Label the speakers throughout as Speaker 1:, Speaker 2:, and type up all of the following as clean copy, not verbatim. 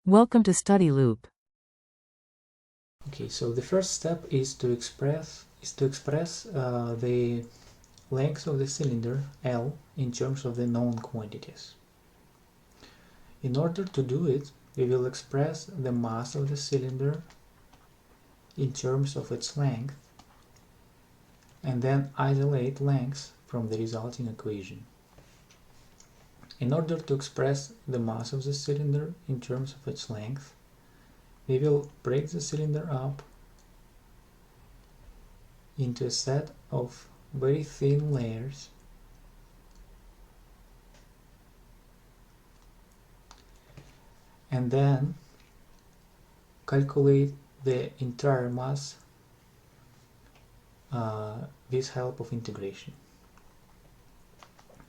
Speaker 1: Welcome to Study Loop.
Speaker 2: Okay, so the first step is to express the length of the cylinder L in terms of the known quantities. In order to do it, we will express the mass of the cylinder in terms of its length and then isolate length from the resulting equation. In order to express the mass of the cylinder in terms of its length, we will break the cylinder up into a set of very thin layers and then calculate the entire mass with help of integration.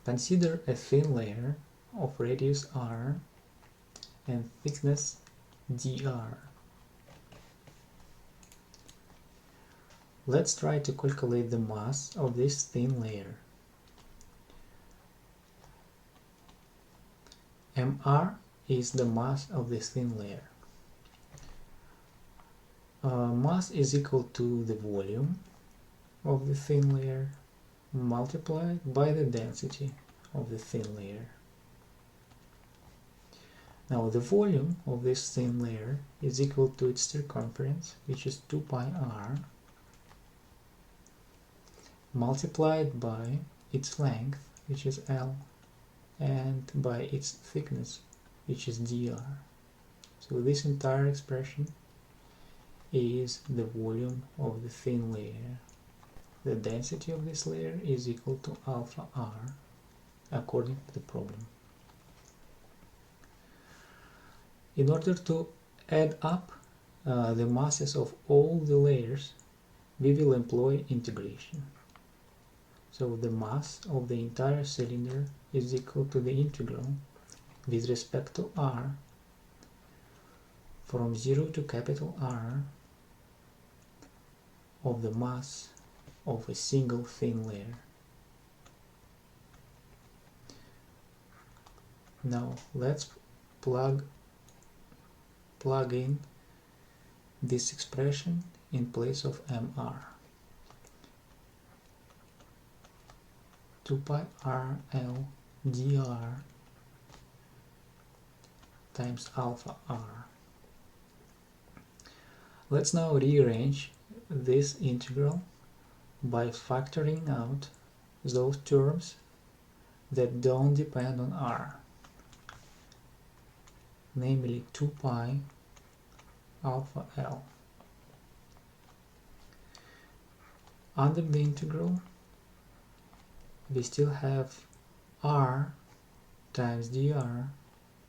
Speaker 2: Consider a thin layer of radius r and thickness dr. Let's try to calculate the mass of this thin layer. mr is the mass of this thin layer. Mass is equal to the volume of the thin layer multiplied by the density of the thin layer. Now the volume of this thin layer is equal to its circumference, which is 2 pi r, multiplied by its length, which is L, and by its thickness, which is dr. So this entire expression is the volume of the thin layer. The density of this layer is equal to alpha r according to the problem. In order to add up the masses of all the layers, we will employ integration. So the mass of the entire cylinder is equal to the integral with respect to r from 0 to capital R of the mass of a single thin layer. Now let's plug in this expression in place of mr. 2 pi r L dr times alpha r. Let's now rearrange this integral by factoring out those terms that don't depend on r, namely 2 pi alpha L. Under the integral, we still have r times dr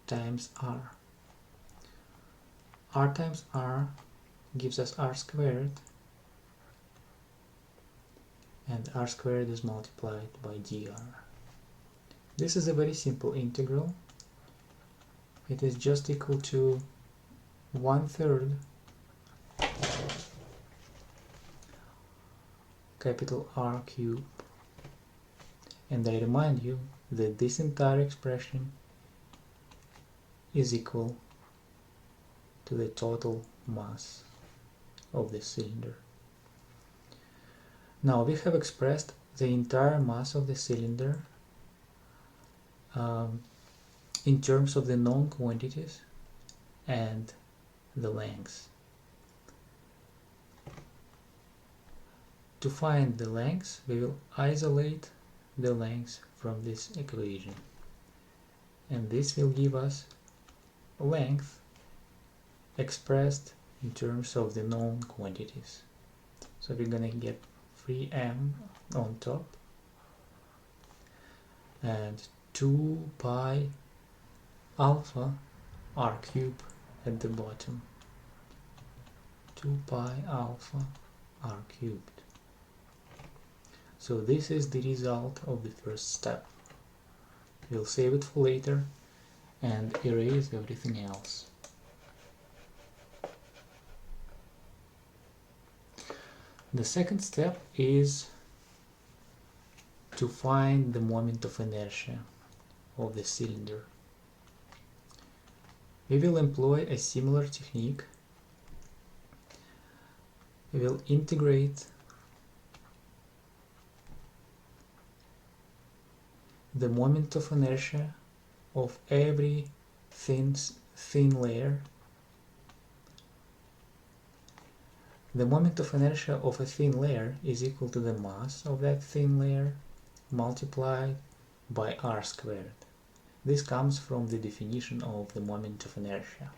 Speaker 2: times r. R times r gives us r squared, and r squared is multiplied by dr. This is a very simple integral. It is just equal to 1/3 capital R cubed. And I remind you that this entire expression is equal to the total mass of the cylinder. Now we have expressed the entire mass of the cylinder in terms of the known quantities and the length. To find the length, we will isolate the length from this equation, and this will give us length expressed in terms of the known quantities. So we're gonna get 3m on top and 2 pi alpha r cubed at the bottom. 2 pi alpha r cubed. So this is the result of the first step. We'll save it for later and erase everything else. The second step is to find the moment of inertia of the cylinder. We will employ a similar technique. We will integrate the moment of inertia of every thin layer. The moment of inertia of a thin layer is equal to the mass of that thin layer multiplied by r squared. This comes from the definition of the moment of inertia.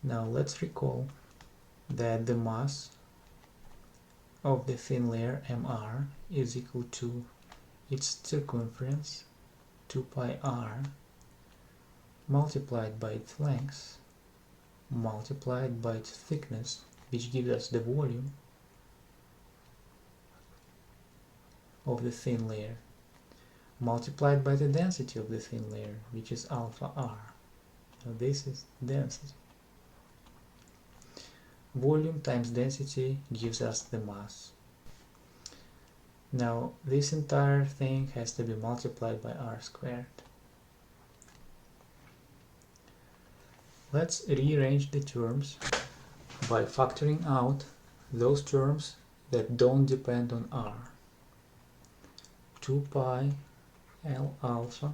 Speaker 2: Now let's recall that the mass of the thin layer mr is equal to its circumference 2 pi r multiplied by its length multiplied by its thickness, which gives us the volume of the thin layer, multiplied by the density of the thin layer, which is alpha r. Now this is density. Volume times density gives us the mass. Now this entire thing has to be multiplied by r squared. Let's rearrange the terms by factoring out those terms that don't depend on r. 2 pi L alpha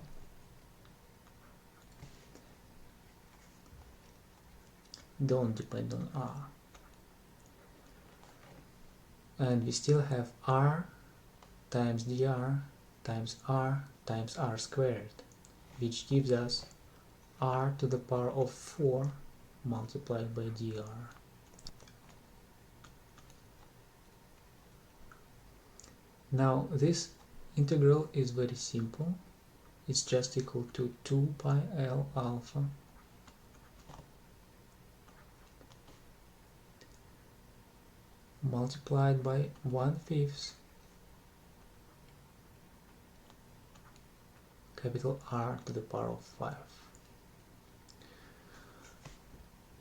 Speaker 2: don't depend on r. And we still have r times dr times r squared, which gives us r to the power of 4 multiplied by dr. Now this integral is very simple. It's just equal to 2 pi L alpha multiplied by 1/5 capital R to the power of 5.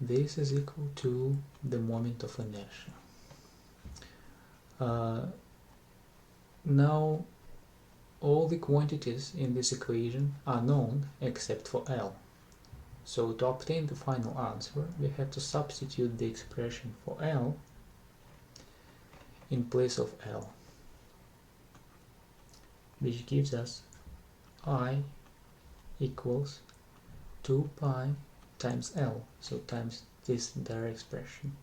Speaker 2: This is equal to the moment of inertia. Now all the quantities in this equation are known except for L. So to obtain the final answer, we have to substitute the expression for L in place of L, which gives us I equals 2 pi times L, so times this entire expression.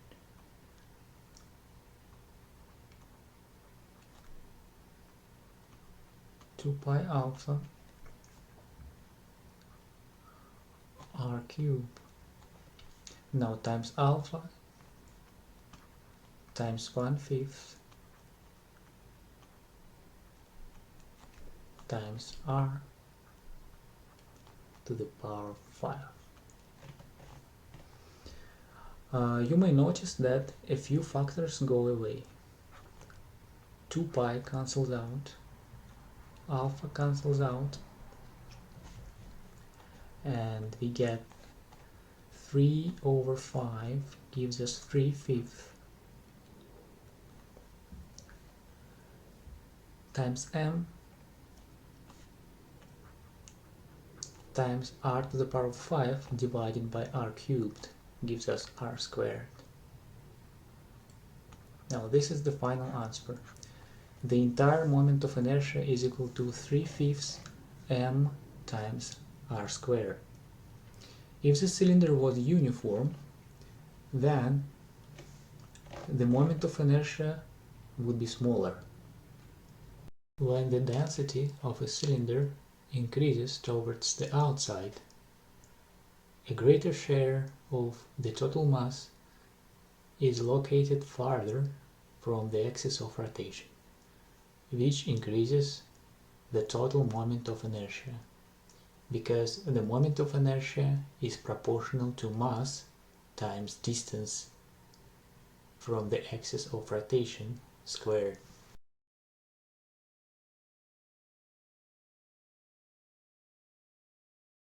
Speaker 2: Two pi alpha r cubed. Now times alpha times 1/5 times r to the power of 5. You may notice that a few factors go away. 2 pi cancels out, alpha cancels out, and we get 3 over 5 gives us 3/5 times m times r to the power of 5 divided by r cubed gives us r squared. Now this is the final answer. The entire moment of inertia is equal to 3/5 m times r squared. If the cylinder was uniform, then the moment of inertia would be smaller. When the density of a cylinder increases towards the outside, a greater share of the total mass is located farther from the axis of rotation, which increases the total moment of inertia, because the moment of inertia is proportional to mass times distance from the axis of rotation squared.